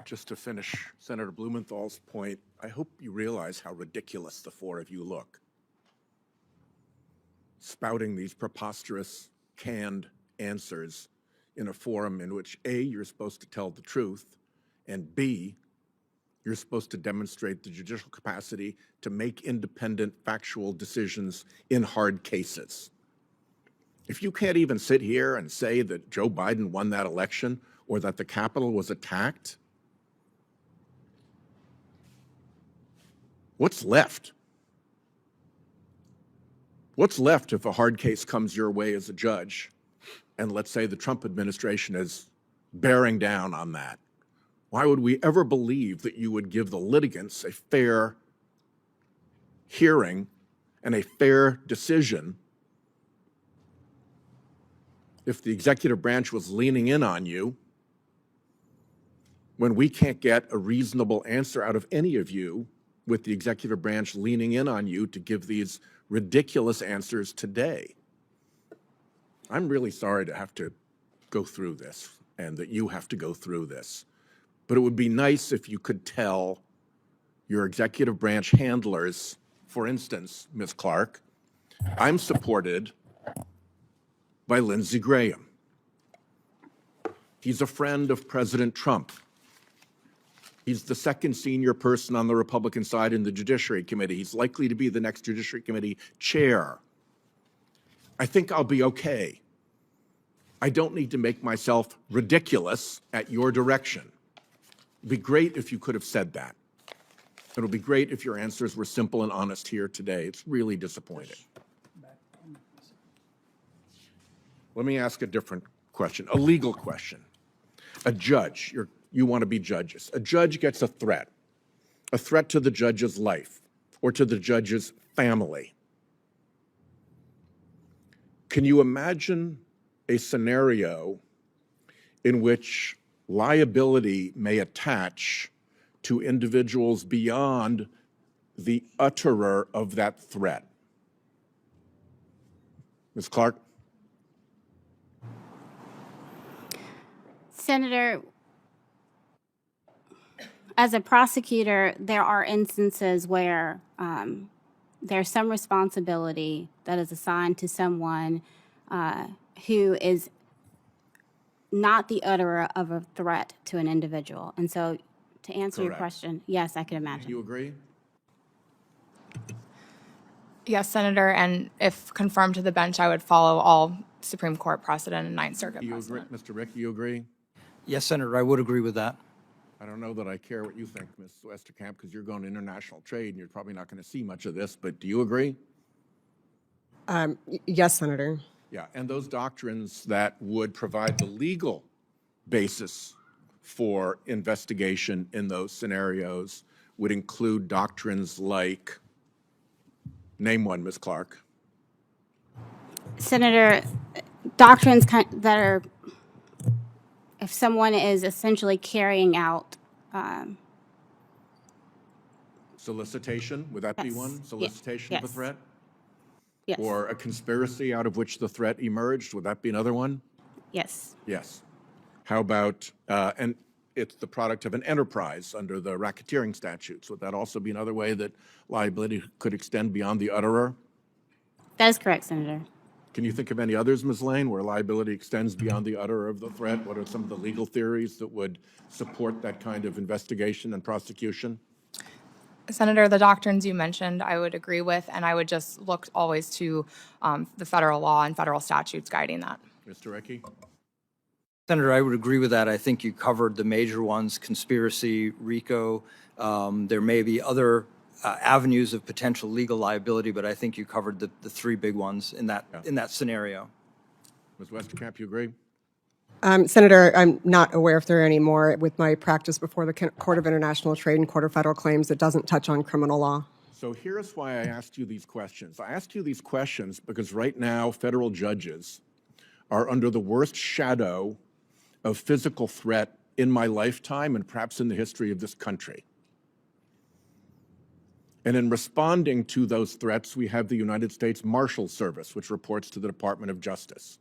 Just to finish Senator Blumenthal's point, I hope you realize how ridiculous the four of you look. Spouting these preposterous, canned answers in a forum in which A, you're supposed to tell the truth, and B, you're supposed to demonstrate the judicial capacity to make independent, factual decisions in hard cases. If you can't even sit here and say that Joe Biden won that election or that the Capitol was attacked, what's left? What's left if a hard case comes your way as a judge, and let's say the Trump administration is bearing down on that? Why would we ever believe that you would give the litigants a fair hearing and a fair decision if the executive branch was leaning in on you when we can't get a reasonable answer out of any of you with the executive branch leaning in on you to give these ridiculous answers today? I'm really sorry to have to go through this and that you have to go through this, but it would be nice if you could tell your executive branch handlers, for instance, Ms. Clark, I'm supported by Lindsey Graham. He's a friend of President Trump. He's the second senior person on the Republican side in the Judiciary Committee. He's likely to be the next Judiciary Committee chair. I think I'll be okay. I don't need to make myself ridiculous at your direction. It'd be great if you could have said that. It would be great if your answers were simple and honest here today. It's really disappointing. Let me ask a different question, a legal question. A judge, you want to be judges. A judge gets a threat to the judge's life or to the judge's family. Can you imagine a scenario in which liability may attach to individuals beyond the utterer of that threat? Ms. Clark? Senator, as a prosecutor, there are instances where there's some responsibility that is assigned to someone who is not the utterer of a threat to an individual. And so to answer your question, yes, I can imagine. Do you agree? Yes, Senator, and if confirmed to the bench, I would follow all Supreme Court precedent and Ninth Circuit precedent. Mr. Rick, you agree? Yes, Senator, I would agree with that. I don't know that I care what you think, Ms. Westerkamp, because you're going to international trade and you're probably not going to see much of this, but do you agree? Yes, Senator. Yeah, and those doctrines that would provide the legal basis for investigation in those scenarios would include doctrines like, name one, Ms. Clark. Senator, doctrines that are, if someone is essentially carrying out solicitation, would that be one? Solicitation of a threat? Yes. Or a conspiracy out of which the threat emerged, would that be another one? Yes. Yes. How about, and it's the product of an enterprise under the racketeering statutes. Would that also be another way that liability could extend beyond the utterer? That is correct, Senator. Can you think of any others, Ms. Lane, where liability extends beyond the utterer of the threat? What are some of the legal theories that would support that kind of investigation and prosecution? Senator, the doctrines you mentioned, I would agree with, and I would just look always to the federal law and federal statutes guiding that. Mr. Recchi? Senator, I would agree with that. I think you covered the major ones, conspiracy, RICO. There may be other avenues of potential legal liability, but I think you covered the three big ones in that scenario. Ms. Westerkamp, you agree? Senator, I'm not aware if there are any more with my practice before the Court of International Trade and Court of Federal Claims that doesn't touch on criminal law. So here's why I asked you these questions. I asked you these questions because right now federal judges are under the worst shadow of physical threat in my lifetime and perhaps in the history of this country. And in responding to those threats, we have the United States Marshal Service, which reports to the Department of Justice.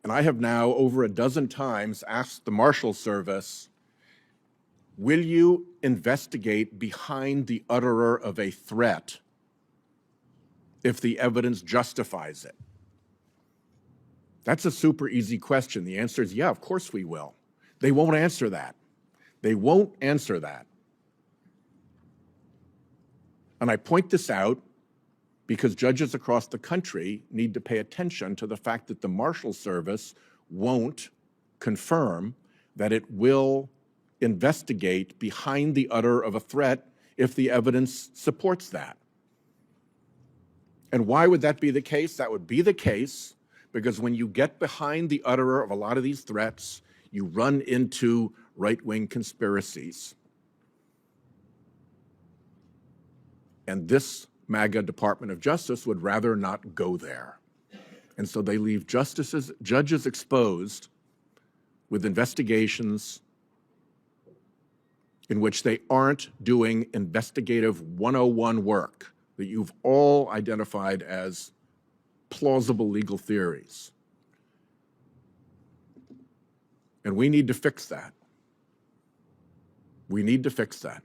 And I have now over a dozen times asked the Marshal Service, Will you investigate behind the utterer of a threat if the evidence justifies it? That's a super easy question. The answer is, yeah, of course we will. They won't answer that. They won't answer that. And I point this out because judges across the country need to pay attention to the fact that the Marshal Service won't confirm that it will investigate behind the utterer of a threat if the evidence supports that. And why would that be the case? That would be the case because when you get behind the utterer of a lot of these threats, you run into right-wing conspiracies. And this MAGA Department of Justice would rather not go there. And so they leave judges exposed with investigations in which they aren't doing investigative 101 work that you've all identified as plausible legal theories. And we need to fix that. We need to fix that.